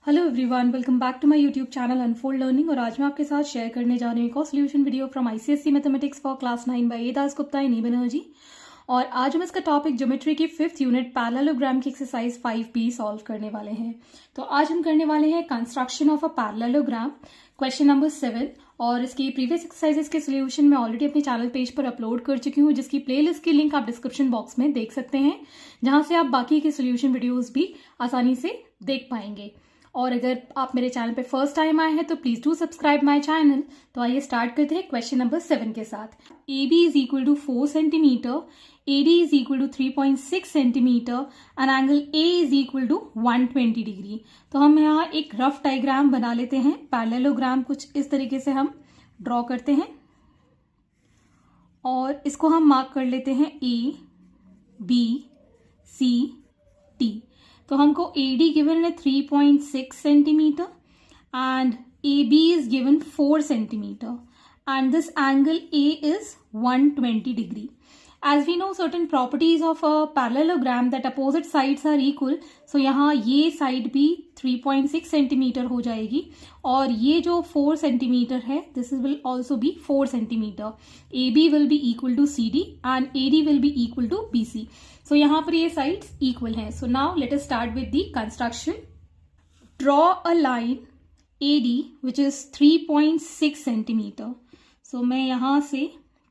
Hello everyone, welcome back to my YouTube channel Unfold Learning. और आज मैं आपके साथ शेयर करने जा रही हूँ एक और solution video from ICSE mathematics for class 9 by A Das Gupta and E Banerjee. और आज हम इसका टॉपिक ज्योमेट्री की 5th यूनिट पैरेललोग्राम की एक्सरसाइज 5B सॉल्व करने वाले हैं। तो आज हम करने वाले हैं construction of a parallelogram, question number 7। और इसकी प्रीवियस एक्सरसाइजेस के सोल्यूशन मैं ऑलरेडी अपने चैनल पेज पर अपलोड कर चुकी हूँ, जिसकी प्लेलिस्ट की लिंक आप डिस्क्रिप्शन बॉक्स में देख सकते हैं, जहां से आप बाकी के सोल्यूशन वीडियोज भी आसानी से देख पाएंगे। और अगर आप मेरे चैनल पे फर्स्ट टाइम आए हैं तो please do subscribe my channel. तो आइए स्टार्ट करते हैं क्वेश्चन नंबर 7 के साथ। AB is equal to 4 centimetre, AD is equal to 3.6 centimetre and angle A is equal to 120 degree. तो हम यहाँ एक रफ डायग्राम बना लेते हैं। पैरेललोग्राम कुछ इस तरीके से हम ड्रॉ करते हैं और इसको हम मार्क कर लेते हैं A, B, C, D। तो हमको AD गिवन है 3.6 centimetre and AB is given 4 centimetre and this angle A is 120 degree. As we know certain properties of a parallelogram that opposite sides are equal, so यहाँ ये side भी 3.6 centimetre हो जाएगी और ये जो 4 सेंटीमीटर है this will also be 4 centimetre. AB will be equal to CD and AD will be equal to BC। So यहाँ पर ये sides equal हैं। So now let us start with the construction. Draw a line AD which is 3.6 centimetre. So मैं यहाँ से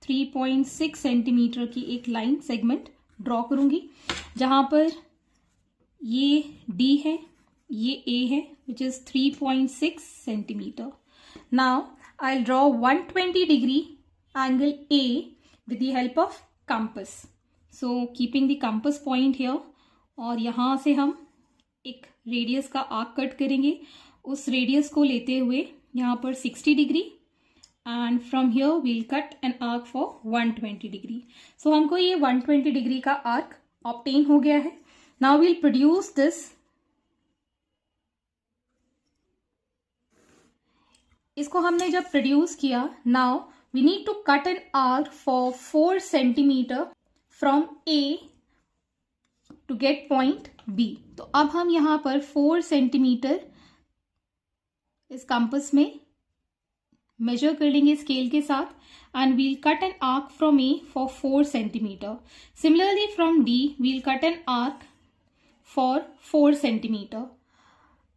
3.6 centimetre की एक line segment draw करूंगी, जहां पर ये D है, ये A है, which is 3.6 centimetre. Now I will draw 120 degree angle A with the help of compass. So keeping the compass point here, और यहां से हम एक रेडियस का आर्क कट करेंगे। उस रेडियस को लेते हुए यहाँ पर 60 degree and from here we'll cut an arc for 120 degree। so हमको ये 120 डिग्री का arc obtain हो गया है। now we'll produce this। इसको हमने जब प्रोड्यूस किया, now we need to cut an arc for 4 centimetre from A to get point B। तो अब हम यहाँ पर 4 सेंटीमीटर इस कंपास में मेजर कर लेंगे स्केल के साथ and we'll cut an arc from A for 4 centimetre. Similarly from D we'll cut an arc for 4 centimetre.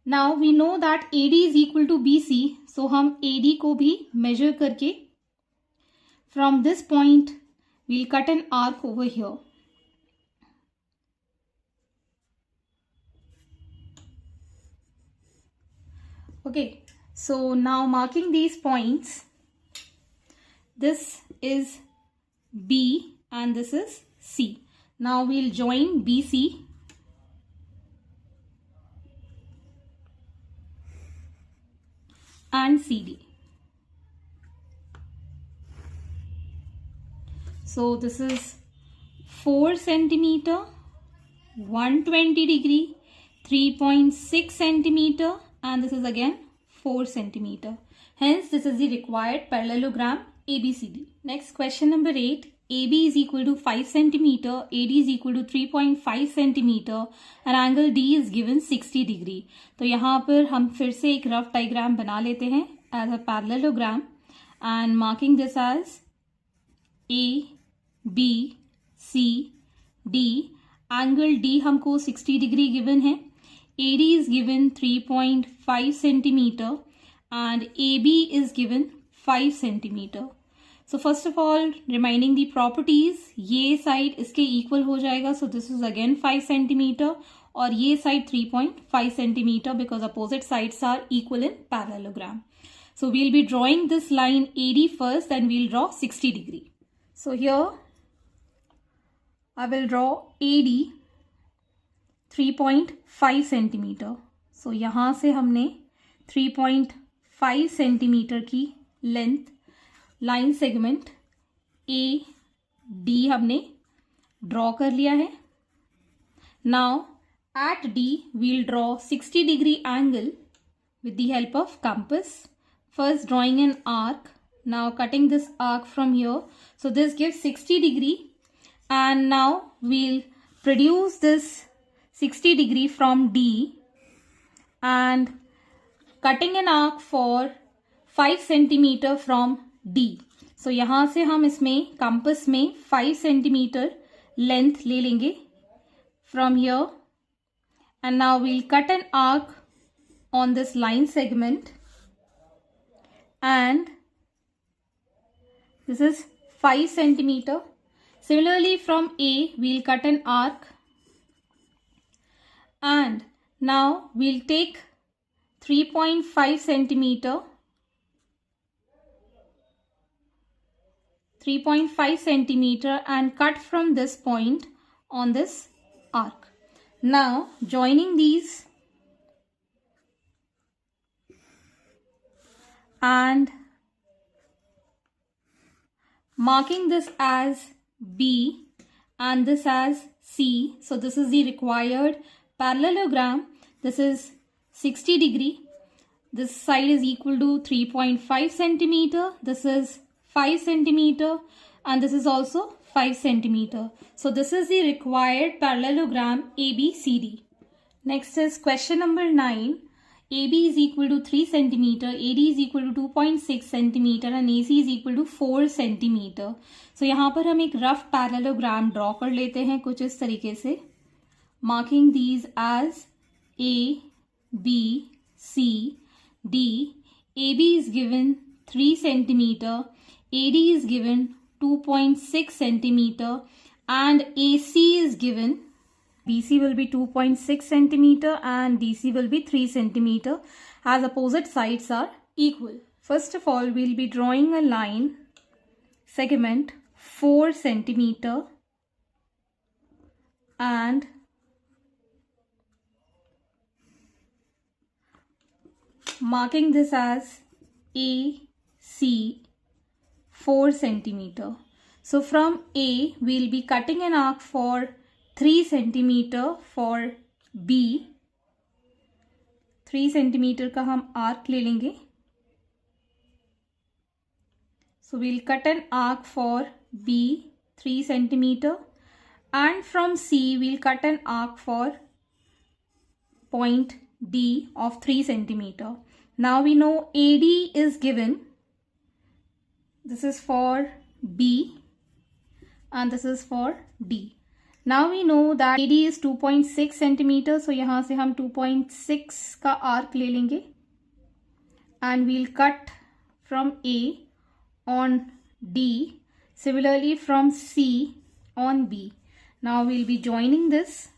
Now we know that AD is equal to BC, so हम AD को भी measure करके from this point we'll cut an arc over here. Okay, so now marking these points, this is B and this is C। now we'll join BC and CD। so this is 4 centimeter, 120 degree, 3.6 centimeter and this is again 4 centimeter. Hence, this is the required parallelogram ABCD. Next, question number 8. AB is equal to 5 centimeter, AD is equal to 3.5 centimeter, and angle D is given 60 degree. तो यहाँ पर हम फिर से एक rough diagram बना लेते हैं as a parallelogram and marking this as A, B, C, D. Angle D हमको 60 degree given है। AD is given 3.5 centimeter and AB is given 5 centimeter। So first of all, reminding the properties, ये side इसके equal हो जाएगा, so this is again 5 centimeter और ये side 3.5 centimeter because opposite sides are equal in parallelogram। So we'll be drawing this line AD first, then we'll draw 60 degree। So here I will draw AD 3.5 centimetre. So यहाँ से हमने 3.5 centimetre की length line segment AD हमने draw कर लिया है। Now at D we'll draw 60 degree angle with the help of compass. First drawing an arc, now cutting this arc from here, so this gives 60 degree and now we'll produce this 60 degree from D and cutting an arc for 5 centimeter from D. So यहाँ से हम इसमें compass में 5 centimeter length ले लेंगे from here, and now we'll cut an arc on this line segment, and this is 5 centimeter. Similarly from A we'll cut an arc, and now we'll take 3.5 centimeter, 3.5 centimeter and cut from this point on this arc. Now joining these and marking this as B and this as C. So this is the required parallelogram. This is 60 degree. This side is equal to 3.5 centimeter. This is 5 centimeter and this is also 5 centimeter. So this is the required parallelogram ABCD. Next is question number 9. AB is equal to 3 centimeter, AD is equal to 2.6 centimeter and AC is equal to 4 centimeter. So यहाँ पर हम एक rough parallelogram draw कर लेते हैं कुछ इस तरीके से. Marking these as A, B, C, D. AB is given 3 centimeter, AD is given 2.6 centimeter and AC is given, BC will be 2.6 centimeter and DC will be 3 centimeter as opposite sides are equal. First of all, we'll be drawing a line segment 4 centimeter and marking this as AC 4 centimeter. So from A, we'll be cutting an arc for 3 centimeter for B. 3 centimeter का हम arc ले लेंगे. So we'll cut an arc for B 3 centimeter and from C we'll cut an arc for point D of 3 centimeter. Now we know AD is given. This is for B and this is for D. Now we know that AD is 2.6 centimeter. So यहाँ से हम 2.6 का arc ले लेंगे and we'll cut from A on D. Similarly from C on B. Now we'll be joining this.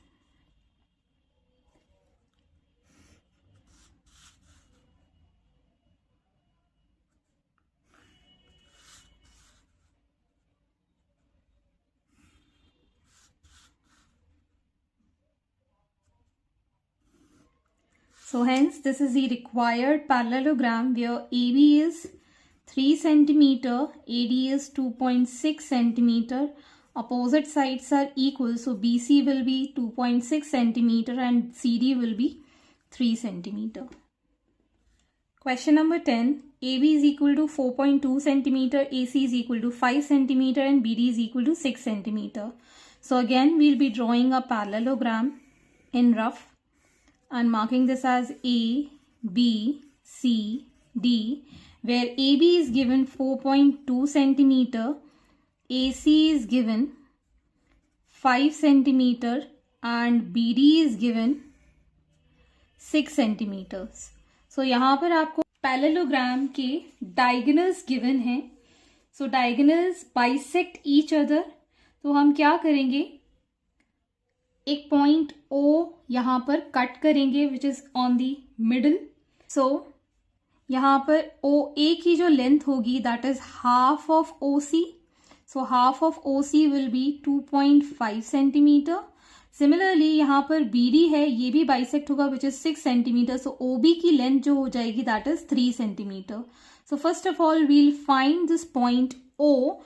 So hence this is the required parallelogram where AB is 3 centimeter, AD is 2.6 centimeter, opposite sides are equal. So BC will be 2.6 centimeter and CD will be 3 centimeter. Question number 10. AB is equal to 4.2 centimeter, AC is equal to 5 centimeter and BD is equal to 6 centimeter. So again we'll be drawing a parallelogram in rough and marking this as A, B, C, D, where AB is given 4.2 centimeter, AC is given 5 centimeter and BD is given 6 centimeters. So यहाँ पर आपको parallelogram के diagonals given हैं. So diagonals bisect each other. तो हम क्या करेंगे, एक पॉइंट O यहाँ पर कट करेंगे which is on the middle. So यहाँ पर OA की जो लेंथ होगी that is half of OC. So half of OC will be 2.5 centimetre. Similarly यहाँ पर BD है, ये भी बाइसेक्ट होगा which is 6 centimetre. So OB की लेंथ जो हो जाएगी that is 3 centimetre. So first of all we'll find this point O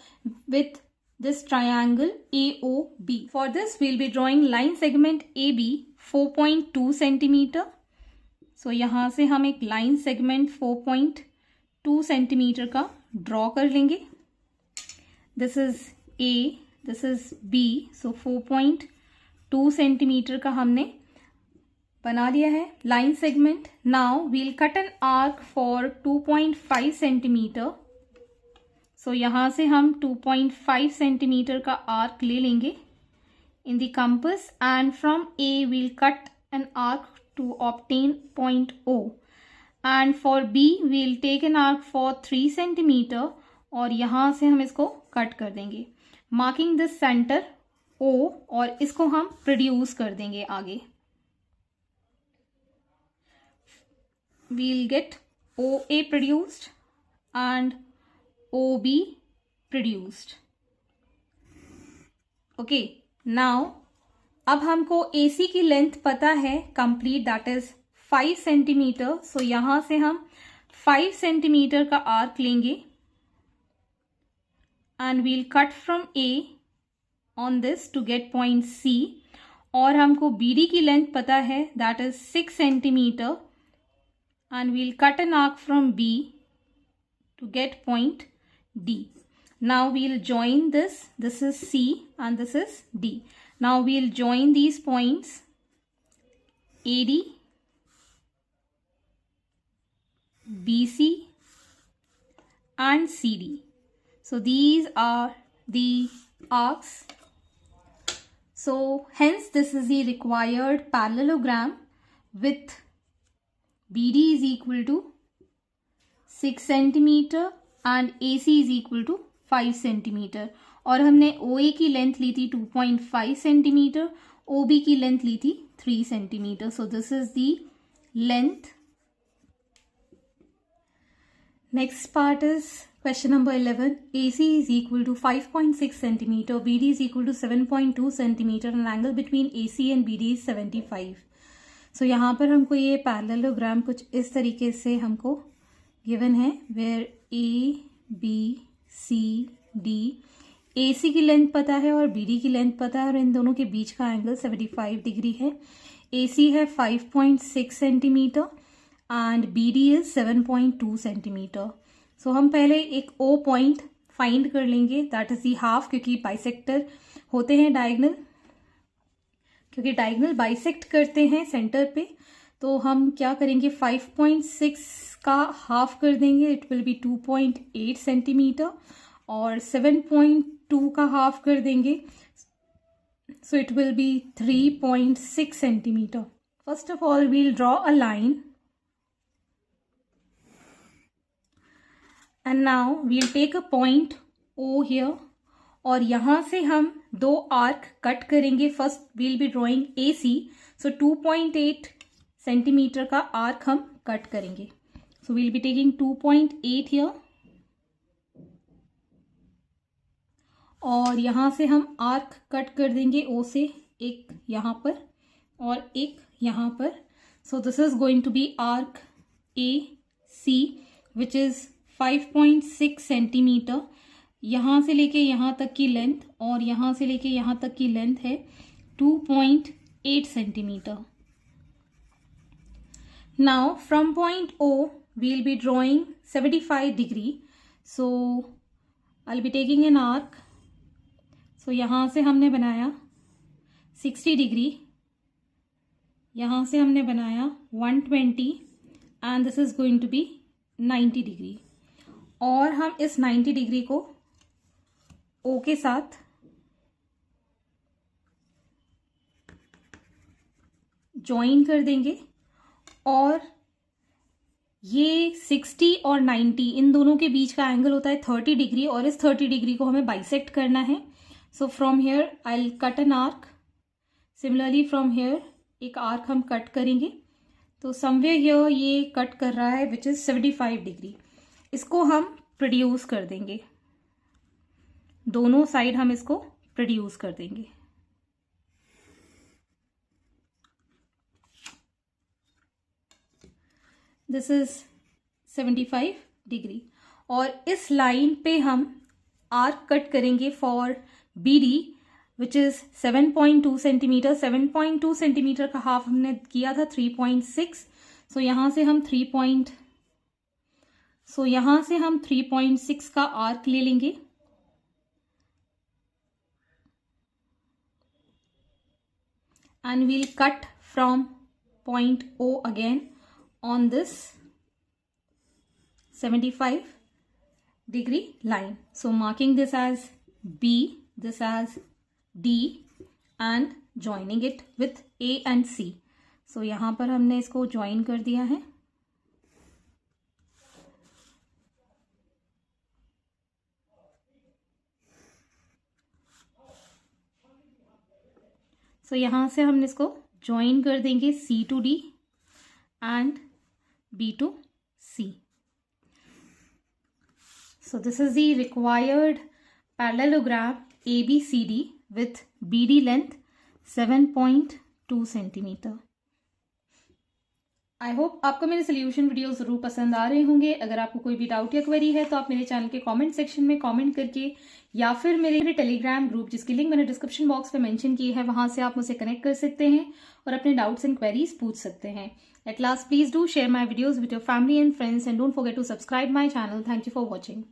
with this triangle AOB. For this we'll be drawing line segment AB 4.2 centimeter. So यहाँ से हम एक line segment 4.2 centimeter का draw कर लेंगे. This is A, this is B. So 4.2 centimeter का हमने बना लिया है line segment. Now we'll cut an arc for 2.5 centimetre. So यहाँ से हम 2.5 सेंटीमीटर का आर्क ले लेंगे in the compass, and from A we'll cut an arc to obtain point O, and for B we'll take an arc for 3 centimeter और यहाँ से हम इसको कट कर देंगे marking this center O, और इसको हम प्रोड्यूस कर देंगे आगे. We'll get OA produced and OB produced. Okay. Now अब हमको AC की लेंथ पता है complete, that is 5 centimetre. So यहां से हम 5 सेंटीमीटर का आर्क लेंगे and we'll cut from A on this to get point C. और हमको BD की लेंथ पता है that is 6 centimetre and we'll cut an arc from B to get point D. Now we'll join this. This is C and this is D. Now we'll join these points AD, BC and CD. So these are the arcs. So hence this is the required parallelogram with BD is equal to 6 centimeter and AC is equal to 5 centimetre. और हमने OA की length ली थी 2.5 centimetre, OB की length ली थी 3 centimetre. So this is the length. Next part is question number 11. AC is equal to 5.6 centimeter, BD is equal to 7.2 centimeter and angle between AC and BD is 75. सो यहाँ पर हमको ये parallelogram कुछ इस तरीके से हमको गिवन है, where A, B, C, D, AC की लेंथ पता है और BD की लेंथ पता है और इन दोनों के बीच का एंगल 75 डिग्री है. AC है 5.6 centimetre and BD is 7.2 centimetre. So हम पहले एक O पॉइंट फाइंड कर लेंगे, दैट इज दी हाफ, क्योंकि बाइसेक्टर होते हैं डायगोनल, क्योंकि डायगोनल बाइसेक्ट करते हैं सेंटर पे. तो हम क्या करेंगे, 5.6 का हाफ कर देंगे, इट विल बी 2.8 सेंटीमीटर, और 7.2 का हाफ कर देंगे, so it will be 3.6 centimetre. First of all we'll draw a line and now we'll take a point O here, और यहां से हम दो आर्क कट करेंगे. First we'll be drawing AC, so 2.8 centimetre का आर्क हम कट करेंगे. So we'll be taking 2.8 here, और यहां से हम आर्क कट कर देंगे O से, एक यहां पर और एक यहां पर. So this is going to be arc AC which is 5.6 centimetre. यहां से लेके यहां तक की लेंथ और यहां से लेके यहां तक की लेंथ है 2.8 centimetre. Now from point O we'll be drawing 75 degree. So I'll be taking an arc. So यहाँ से हमने बनाया 60 डिग्री, यहाँ से हमने बनाया 120 and this is going to be 90 degree. और हम इस 90 डिग्री को O के साथ ज्वाइन कर देंगे, और ये 60 और 90 इन दोनों के बीच का एंगल होता है 30 डिग्री, और इस 30 डिग्री को हमें बाइसेक्ट करना है. So from here I will cut an arc. Similarly from here एक आर्क हम कट करेंगे. तो समवेयर हियर ये कट कर रहा है विच इज 75 डिग्री. इसको हम प्रोड्यूस कर देंगे, दोनों साइड हम इसको प्रोड्यूस कर देंगे. दिस इज 75 डिग्री, और इस लाइन पे हम आर्क कट करेंगे for BD which is 7.2 centimetre. 7.2 centimetre का हाफ हमने किया था 3.6. सो यहाँ से हम 3.6 का आर्क ले लेंगे, and we'll cut from point O again on this 75-degree line. So marking this as B, this as D and joining it with A and C. So यहाँ पर हमने इसको join कर दिया है. So यहाँ से हम इसको join कर देंगे C to D and B to C. So this is the required parallelogram ABCD with BD length 7.2 centimeter. I hope आपको मेरे सोल्यूशन वीडियो ज़रूर पसंद आ रहे होंगे. अगर आपको कोई भी डाउट या क्वेरी है तो आप मेरे चैनल के कमेंट सेक्शन में कमेंट करके या फिर मेरे टेलीग्राम ग्रुप जिसकी लिंक मैंने डिस्क्रिप्शन बॉक्स में मेंशन की है वहां से आप मुझसे कनेक्ट कर सकते हैं और अपने डाउट्स एंड क्वेरीज पूछ सकते हैं. At last please do share my videos with your family and friends and don't forget to subscribe my channel. Thank you for watching.